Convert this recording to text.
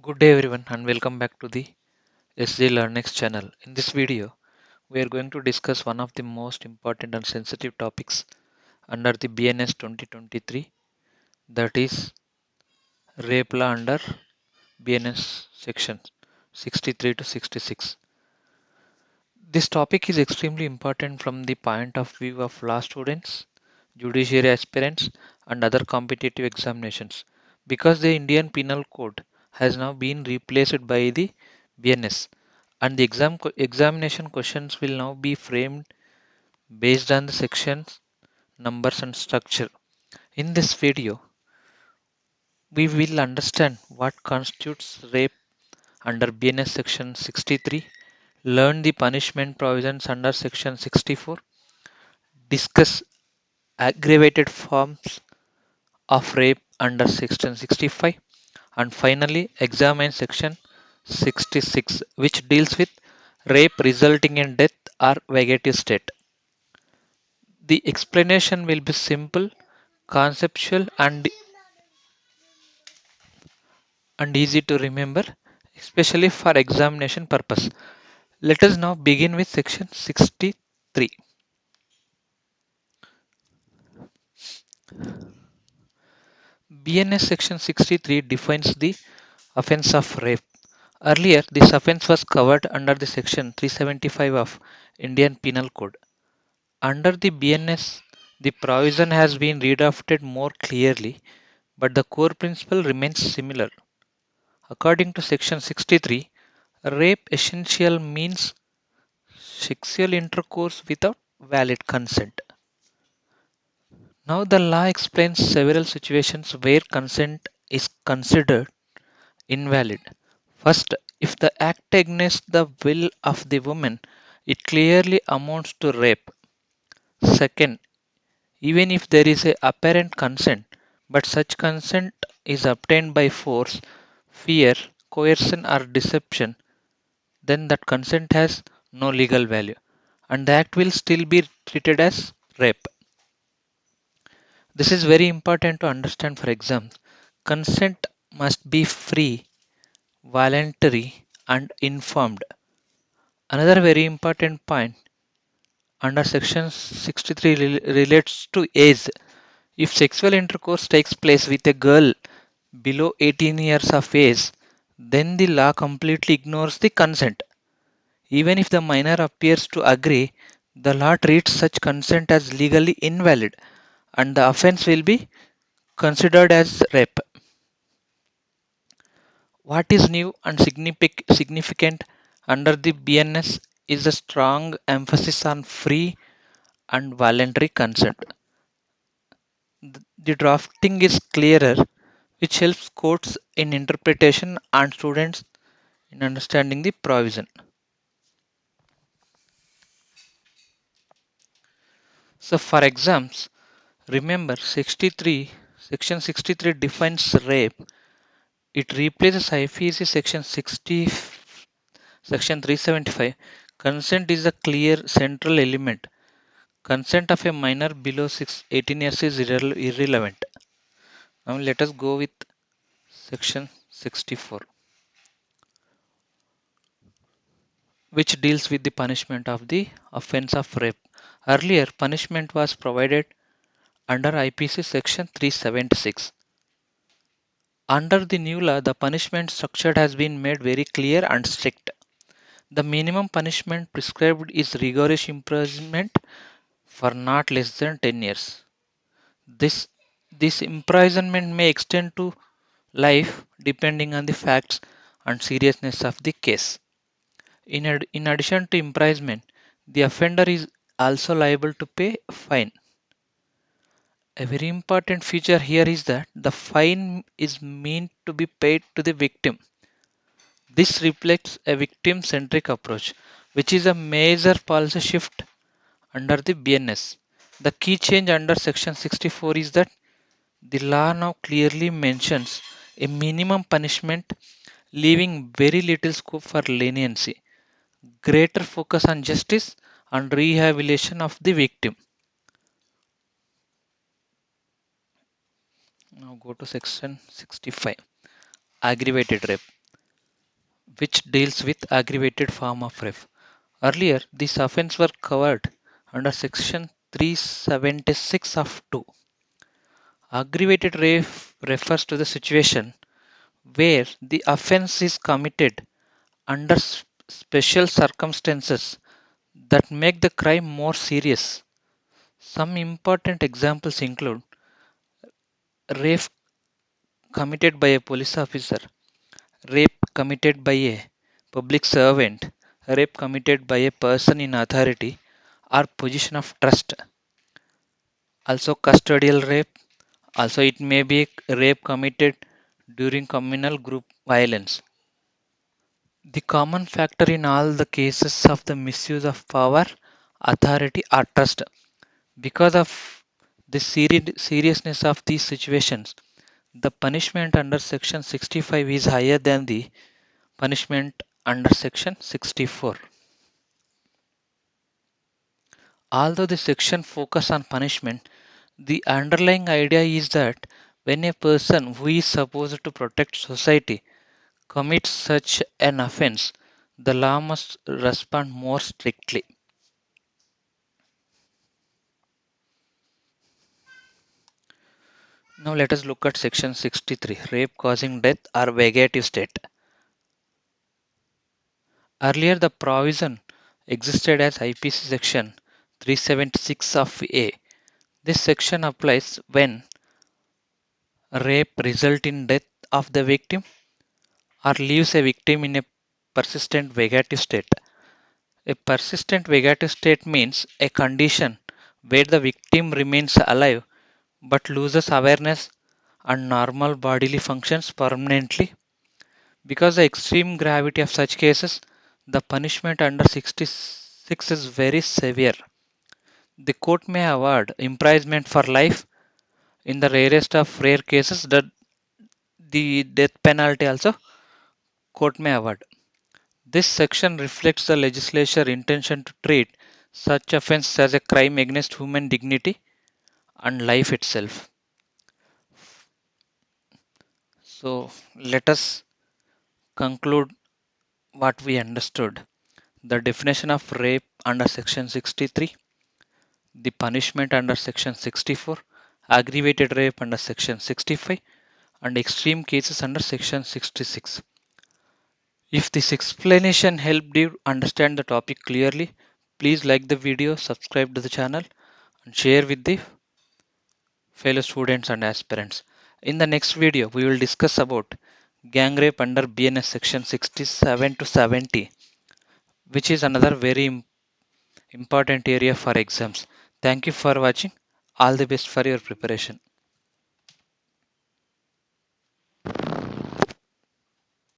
Good day everyone and welcome back to the SJ Learnex channel. In this video, we are going to discuss one of the most important and sensitive topics under the BNS 2023, that is rape law under BNS Section 63 to 66. This topic is extremely important from the point of view of law students, judiciary aspirants and other competitive examinations because the Indian Penal Code has now been replaced by the BNS and the examination questions will now be framed based on the sections, numbers and structure. In this video, we will understand what constitutes rape under BNS section 63, learn the punishment provisions under section 64, discuss aggravated forms of rape under section 65, and finally examine section 66, which deals with rape resulting in death or vegetative state. The explanation will be simple, conceptual, and easy to remember, especially for examination purpose. Let us now begin with section 63. BNS section 63 defines the offense of rape. Earlier, this offense was covered under the section 375 of Indian Penal Code. Under the BNS, the provision has been redrafted more clearly, but the core principle remains similar. According to section 63, rape essential means sexual intercourse without valid consent. Now, the law explains several situations where consent is considered invalid. First, if the act against the will of the woman, it clearly amounts to rape. Second, even if there is a apparent consent, but such consent is obtained by force, fear, coercion, or deception, then that consent has no legal value and the act will still be treated as rape. This is very important to understand for exams. Consent must be free, voluntary, and informed. Another very important point under section 63 relates to age. If sexual intercourse takes place with a girl below 18 years of age, then the law completely ignores the consent. Even if the minor appears to agree, the law treats such consent as legally invalid and the offense will be considered as rape. What is new and significant under the BNS is a strong emphasis on free and voluntary consent. The drafting is clearer, which helps courts in interpretation and students in understanding the provision. So, for exams, remember section 63 defines rape. It replaces IPC section 60, section 375. Consent is a clear central element. Consent of a minor below 18 years is irrelevant. Now let us go with section 64, which deals with the punishment of the offense of rape. Earlier, punishment was provided under IPC section 376. Under the new law, the punishment structure has been made very clear and strict. The minimum punishment prescribed is rigorous imprisonment for not less than 10 years. This, this imprisonment may extend to life depending on the facts and seriousness of the case. In addition to imprisonment, the offender is also liable to pay a fine. A very important feature here is that the fine is meant to be paid to the victim. This reflects a victim centric approach, which is a major policy shift under the BNS. The key change under section 64 is that the law now clearly mentions a minimum punishment, leaving very little scope for leniency. Greater focus on justice and rehabilitation of the victim. Now go to section 65, aggravated rape. which deals with aggravated form of rape. Earlier, these offences were covered under Section 376 of 2. Aggravated rape refers to the situation where the offence is committed under special circumstances that make the crime more serious. Some important examples include rape committed by a police officer, rape committed by a public servant, rape committed by a person in authority or position of trust. Also, custodial rape. Also, it may be rape committed during communal group violence. The common factor in all the cases of the misuse of power, authority, or trust. Because of the seriousness of these situations, the punishment under Section 65 is higher than the punishment under Section 64. Although the section focus on punishment, the underlying idea is that when a person who is supposed to protect society commits such an offense, the law must respond more strictly. Now let us look at Section 63, rape causing death or vegetative state. Earlier, the provision existed as IPC Section 376 of A. This section applies when rape results in death of the victim or leaves a victim in a persistent vegetative state. A persistent vegetative state means a condition where the victim remains alive but loses awareness and normal bodily functions permanently. Because the extreme gravity of such cases, the punishment under 66 is very severe. The court may award imprisonment for life. In the rarest of rare cases, the death penalty also court may award. This section reflects the legislature intention to treat such offences as a crime against human dignity and life itself. So let us conclude what we understood. The definition of rape under section 63, the punishment under section 64, aggravated rape under section 65, and extreme cases under section 66. If this explanation helped you understand the topic clearly, please like the video, subscribe to the channel, and share with the fellow students and aspirants. In the next video, we will discuss about gang rape under BNS section 67 to 70, which is another very important area for exams. Thank you for watching. All the best for your preparation.